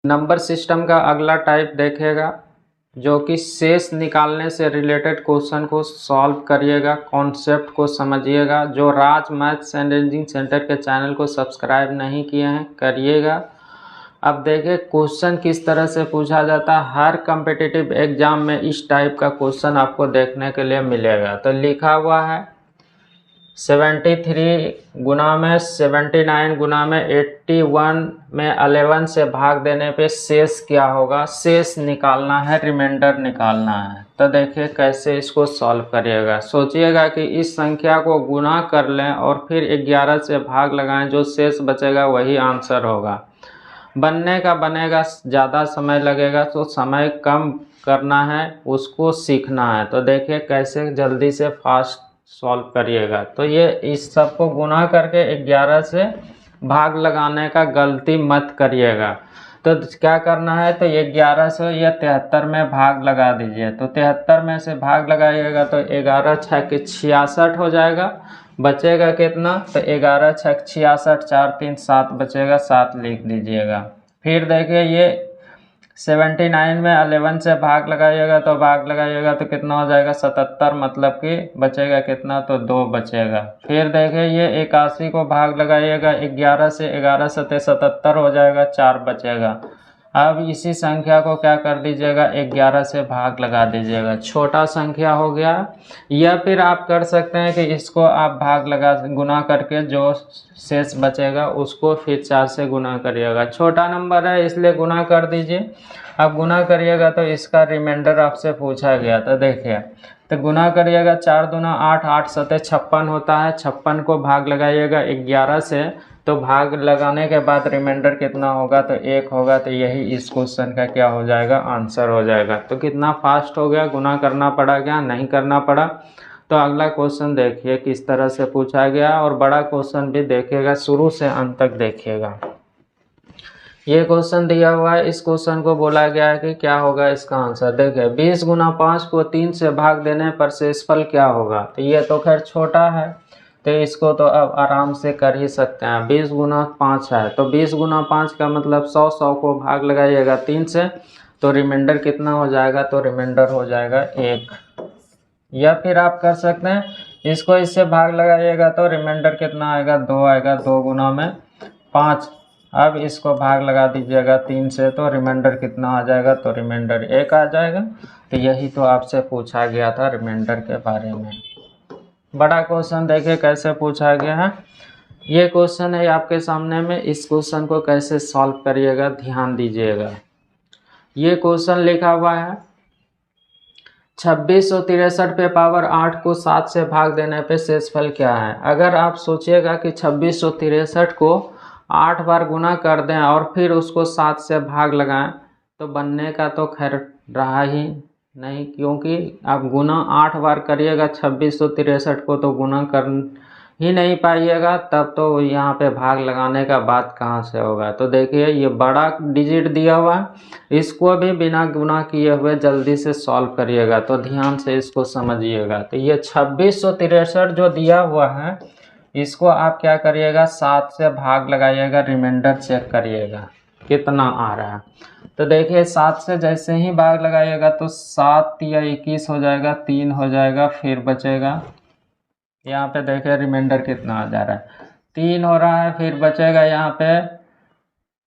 Number system का अगला type देखेगा जो कि शेष निकालने से रिलेटेड क्वेश्चन को सॉल्व करिएगा, कॉन्सेप्ट को समझिएगा। जो राज मैथ्स एंड इंजीनियरिंग सेंटर के चैनल को सब्सक्राइब नहीं किए हैं करिएगा। अब देखिए क्वेश्चन किस तरह से पूछा जाता है। हर कम्पिटिटिव एग्जाम में इस टाइप का क्वेश्चन आपको देखने के लिए मिलेगा। तो लिखा हुआ है 73 गुना में 79 गुना में 81 में 11 से भाग देने पे शेष क्या होगा। शेष निकालना है, रिमाइंडर निकालना है। तो देखिए कैसे इसको सॉल्व करिएगा। सोचिएगा कि इस संख्या को गुना कर लें और फिर 11 से भाग लगाएं, जो शेष बचेगा वही आंसर होगा। बनने का बनेगा, ज़्यादा समय लगेगा, तो समय कम करना है, उसको सीखना है। तो देखिए कैसे जल्दी से फास्ट सॉल्व करिएगा। तो ये इस सब को गुना करके 11 से भाग लगाने का गलती मत करिएगा। तो क्या करना है, तो 11 से या 73 में भाग लगा दीजिए। तो 73 में से भाग लगाइएगा तो 11 छः के 66 हो जाएगा। बचेगा कितना, तो 11 छः 66, 4 3 7 बचेगा, 7 लिख दीजिएगा। फिर देखिए ये 79 में 11 से भाग लगाइएगा तो भाग लगाइएगा तो कितना हो जाएगा 77, मतलब कि बचेगा कितना, तो 2 बचेगा। फिर देखिए ये 81 को भाग लगाइएगा 11 से, 11 सते 77 हो जाएगा, 4 बचेगा। अब इसी संख्या को क्या कर दीजिएगा, 11 से भाग लगा दीजिएगा, छोटा संख्या हो गया। या फिर आप कर सकते हैं कि इसको आप भाग लगा गुना करके जो शेष बचेगा उसको फिर 4 से गुना करिएगा। छोटा नंबर है इसलिए गुना कर दीजिए। अब गुना करिएगा तो इसका रिमाइंडर आपसे पूछा गया था। देखिए तो गुना करिएगा, 4 दूना 8, 8 सते 56 होता है। 56 को भाग लगाइएगा 11 से, तो भाग लगाने के बाद रिमाइंडर कितना होगा, तो 1 होगा। तो यही इस क्वेश्चन का क्या हो जाएगा, आंसर हो जाएगा। तो कितना फास्ट हो गया, गुना करना पड़ा क्या, नहीं करना पड़ा। तो अगला क्वेश्चन देखिए किस तरह से पूछा गया, और बड़ा क्वेश्चन भी देखिएगा, शुरू से अंत तक देखिएगा। ये क्वेश्चन दिया हुआ है, इस क्वेश्चन को बोला गया है कि क्या होगा इसका आंसर। देखिए 20 गुना 5 को 3 से भाग देने पर शेषफल क्या होगा। तो ये तो खैर छोटा है, तो इसको तो अब आराम से कर ही सकते हैं। 20 गुना 5 है, तो 20 गुना 5 का मतलब 100, 100 को भाग लगाइएगा 3 से, तो रिमाइंडर कितना हो जाएगा, तो रिमाइंडर हो जाएगा 1। या फिर आप कर सकते हैं इसको इससे भाग लगाइएगा तो रिमाइंडर कितना आएगा, 2 आएगा। 2 गुना में 5, अब इसको भाग लगा दीजिएगा 3 से, तो रिमाइंडर कितना आ जाएगा, तो रिमाइंडर 1 आ जाएगा। तो यही तो आपसे पूछा गया था रिमाइंडर के बारे में। बड़ा क्वेश्चन देखिए कैसे पूछा गया है। ये क्वेश्चन है आपके सामने में, इस क्वेश्चन को कैसे सॉल्व करिएगा ध्यान दीजिएगा। ये क्वेश्चन लिखा हुआ है 2663 पे पावर 8 को 7 से भाग देने पे शेषफल क्या है। अगर आप सोचिएगा कि 2663 को 8 बार गुना कर दें और फिर उसको 7 से भाग लगाएं, तो बनने का तो खैर रहा ही नहीं, क्योंकि आप गुना 8 बार करिएगा 2663 को तो गुना कर ही नहीं पाइएगा, तब तो यहाँ पे भाग लगाने का बात कहाँ से होगा। तो देखिए ये बड़ा डिजिट दिया हुआ है, इसको भी बिना गुना किए हुए जल्दी से सॉल्व करिएगा। तो ध्यान से इसको समझिएगा। तो ये 2663 जो दिया हुआ है, इसको आप क्या करिएगा, 7 से भाग लगाइएगा, रिमाइंडर चेक करिएगा कितना आ रहा है। तो देखिए 7 से जैसे ही भाग लगाइएगा तो 7 या 21 हो जाएगा, 3 हो जाएगा, फिर बचेगा यहाँ पे देखिए रिमाइंडर कितना आ जा रहा है, 3 हो रहा है, फिर बचेगा यहाँ पे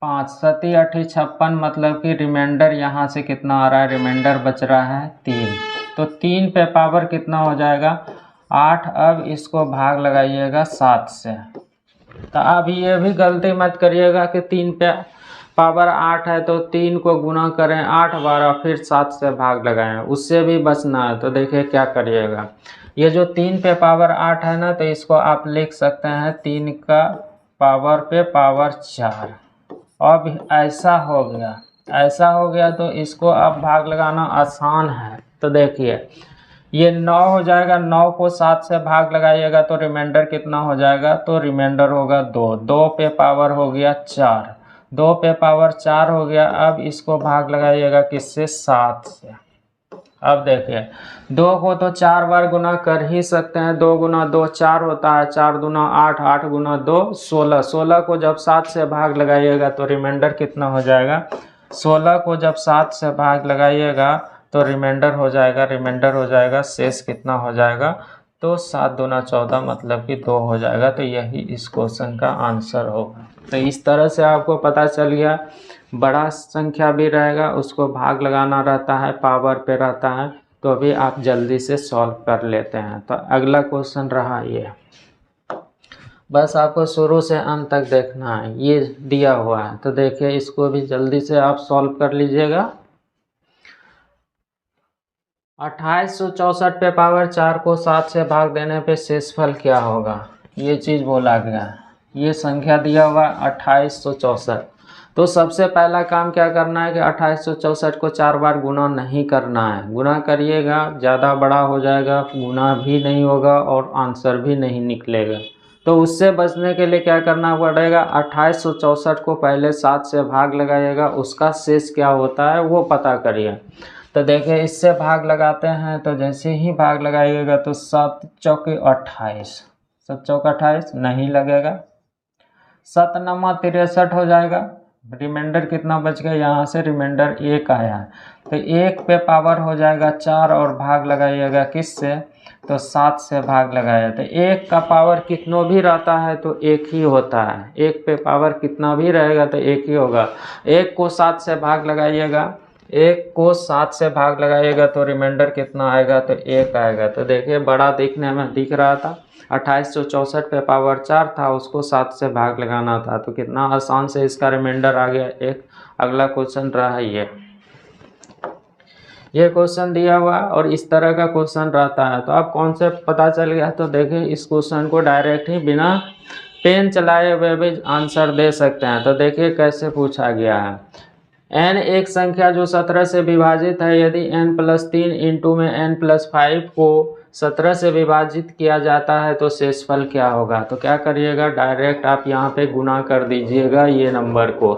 5, 7 8 56, मतलब कि रिमाइंडर यहाँ से कितना आ रहा है, रिमाइंडर बच रहा है 3। तो 3 पे पावर कितना हो जाएगा, 8। अब इसको भाग लगाइएगा 7 से। तो अब ये भी गलती मत करिएगा कि 3 पे पावर 8 है तो 3 को गुना करें 8 बार और फिर 7 से भाग लगाएं, उससे भी बचना है। तो देखिए क्या करिएगा, ये जो 3 पे पावर 8 है ना, तो इसको आप लिख सकते हैं 3 का पावर पे पावर 4। अब ऐसा हो गया, ऐसा हो गया, तो इसको अब भाग लगाना आसान है। तो देखिए ये 9 हो जाएगा, 9 को 7 से भाग लगाइएगा तो रिमाइंडर कितना हो जाएगा, तो रिमाइंडर होगा 2। 2 पे पावर हो गया 4, 2 पे पावर 4 हो गया। अब इसको भाग लगाइएगा किससे, 7 से। अब देखिए 2 को तो 4 बार गुना कर ही सकते हैं, 2 गुना 2 4 होता है, 4 दूना 8, 8 गुना 2 16, 16 को जब 7 से भाग लगाइएगा तो रिमाइंडर कितना हो जाएगा, 16 को जब 7 से भाग लगाइएगा तो रिमाइंडर हो जाएगा, शेष कितना हो जाएगा, तो 7 दूना 14 मतलब कि 2 हो जाएगा। तो यही इस क्वेश्चन का आंसर होगा। तो इस तरह से आपको पता चल गया, बड़ा संख्या भी रहेगा उसको भाग लगाना रहता है, पावर पे रहता है, तो अभी आप जल्दी से सॉल्व कर लेते हैं। तो अगला क्वेश्चन रहा ये, बस आपको शुरू से अंत तक देखना है, ये दिया हुआ है। तो देखिए इसको भी जल्दी से आप सॉल्व कर लीजिएगा। 2864 पे पावर 4 को 7 से भाग देने पे शेषफल क्या होगा, ये चीज़ बोला गया है। ये संख्या दिया हुआ 2864। तो सबसे पहला काम क्या करना है कि 2864 को 4 बार गुना नहीं करना है। गुना करिएगा ज़्यादा बड़ा हो जाएगा, गुना भी नहीं होगा और आंसर भी नहीं निकलेगा। तो उससे बचने के लिए क्या करना पड़ेगा, 2864 को पहले 7 से भाग लगाइएगा, उसका शेष क्या होता है वो पता करिए। तो देखिए इससे भाग लगाते हैं, तो जैसे ही भाग लगाइएगा तो 7 चौके 28, 7 चौके 28 नहीं लगेगा, 7 नम्मा 63 हो जाएगा। रिमाइंडर कितना बच गया, यहाँ से रिमाइंडर 1 आया है, तो 1 पे पावर हो जाएगा 4 और भाग लगाइएगा किससे, तो 7 से भाग लगाया। तो 1 का पावर कितना भी रहता है तो 1 ही होता है, 1 पे पावर कितना भी रहेगा तो 1 ही होगा। 1 को 7 से भाग लगाइएगा, 1 को 7 से भाग लगाइएगा तो रिमाइंडर कितना आएगा, तो 1 आएगा। तो देखिए बड़ा दिखने में दिख रहा था, 2864 पे पावर 4 था, उसको 7 से भाग लगाना था, तो कितना आसान से इसका रिमाइंडर आ गया 1। अगला क्वेश्चन रहा ये क्वेश्चन दिया हुआ और इस तरह का क्वेश्चन रहता है। तो आप कॉन्सेप्ट पता चल गया, तो देखिए इस क्वेश्चन को डायरेक्ट ही बिना पेन चलाए हुए भी आंसर दे सकते हैं। तो देखिए कैसे पूछा गया है, n एक संख्या जो 17 से विभाजित है, यदि n+3 इंटू में n+5 को 17 से विभाजित किया जाता है तो शेषफल क्या होगा। तो क्या करिएगा, डायरेक्ट आप यहाँ पे गुना कर दीजिएगा ये नंबर को,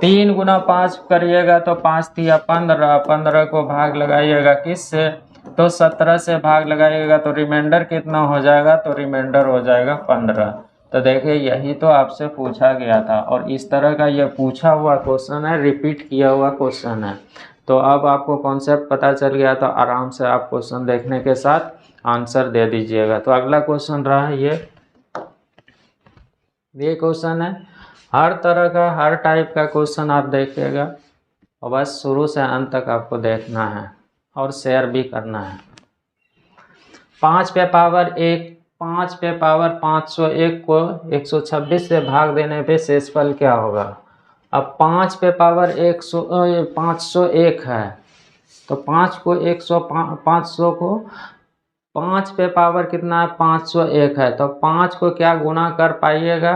3 गुना 5 करिएगा तो 5 तिया 15, 15 को भाग लगाइएगा किससे, तो 17 से भाग लगाइएगा तो रिमाइंडर कितना हो जाएगा, तो रिमाइंडर हो जाएगा 15। तो देखिए यही तो आपसे पूछा गया था और इस तरह का यह पूछा हुआ क्वेश्चन है, रिपीट किया हुआ क्वेश्चन है। तो अब आपको कॉन्सेप्ट पता चल गया, तो आराम से आप क्वेश्चन देखने के साथ आंसर दे दीजिएगा। तो अगला क्वेश्चन रहा ये क्वेश्चन है, हर तरह का हर टाइप का क्वेश्चन आप देखिएगा और बस शुरू से अंत तक आपको देखना है और शेयर भी करना है। 5 पे पावर 501 को 126 से भाग देने पे शेषफल क्या होगा। अब 5 पे पावर 501 है, तो 5 को 500 को 5 पे पावर कितना है, 501 है, तो 5 को क्या गुना कर पाइएगा,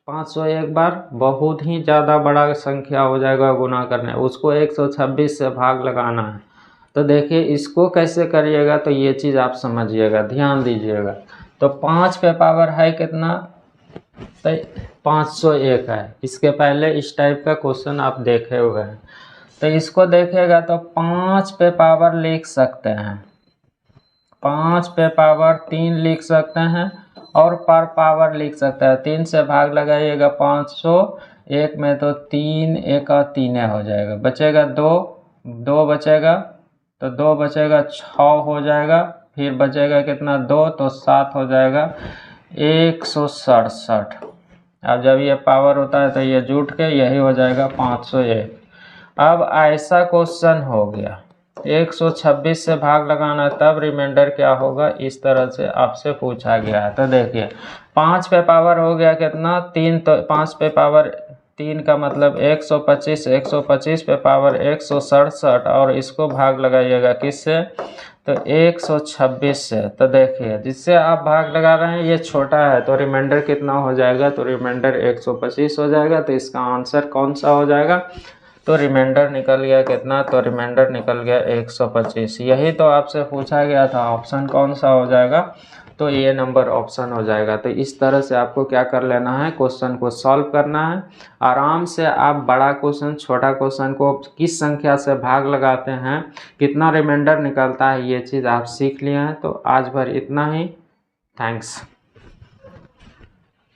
501 बार, बहुत ही ज़्यादा बड़ा संख्या हो जाएगा गुना करने, उसको 126 से भाग लगाना है। तो देखिए इसको कैसे करिएगा, तो ये चीज़ आप समझिएगा, ध्यान दीजिएगा। तो 5 पे पावर है कितना, तो 501 है। इसके पहले इस टाइप का क्वेश्चन आप देखे हुए हैं, तो इसको देखेगा तो 5 पे पावर लिख सकते हैं, 5 पे पावर 3 लिख सकते हैं और पर पावर लिख सकते हैं। 3 से भाग लगाइएगा 501 में, तो 3 1 3 हो जाएगा, बचेगा 2 बचेगा, तो 2 बचेगा 6 हो जाएगा, फिर बचेगा कितना 2, तो 7 हो जाएगा 167। अब जब ये पावर होता है तो ये जुट के यही हो जाएगा 501। अब ऐसा क्वेश्चन हो गया, 126 से भाग लगाना तब रिमाइंडर क्या होगा, इस तरह से आपसे पूछा गया है। तो देखिए 5 पे पावर हो गया कितना 3, तो 5 पे पावर 3 का मतलब 125, 125 पे पावर 167 और इसको भाग लगाइएगा किससे, तो 126 से। तो देखिए जिससे आप भाग लगा रहे हैं ये छोटा है, तो रिमाइंडर कितना हो जाएगा, तो रिमाइंडर 125 हो जाएगा। तो इसका आंसर कौन सा हो जाएगा, तो रिमाइंडर निकल गया कितना, तो रिमाइंडर निकल गया 125। यही तो आपसे पूछा गया था, ऑप्शन कौन सा हो जाएगा, तो ये नंबर ऑप्शन हो जाएगा। तो इस तरह से आपको क्या कर लेना है, क्वेश्चन को सॉल्व करना है आराम से। आप बड़ा क्वेश्चन छोटा क्वेश्चन को किस संख्या से भाग लगाते हैं, कितना रिमाइंडर निकलता है, ये चीज़ आप सीख लिए हैं। तो आज भर इतना ही, थैंक्स।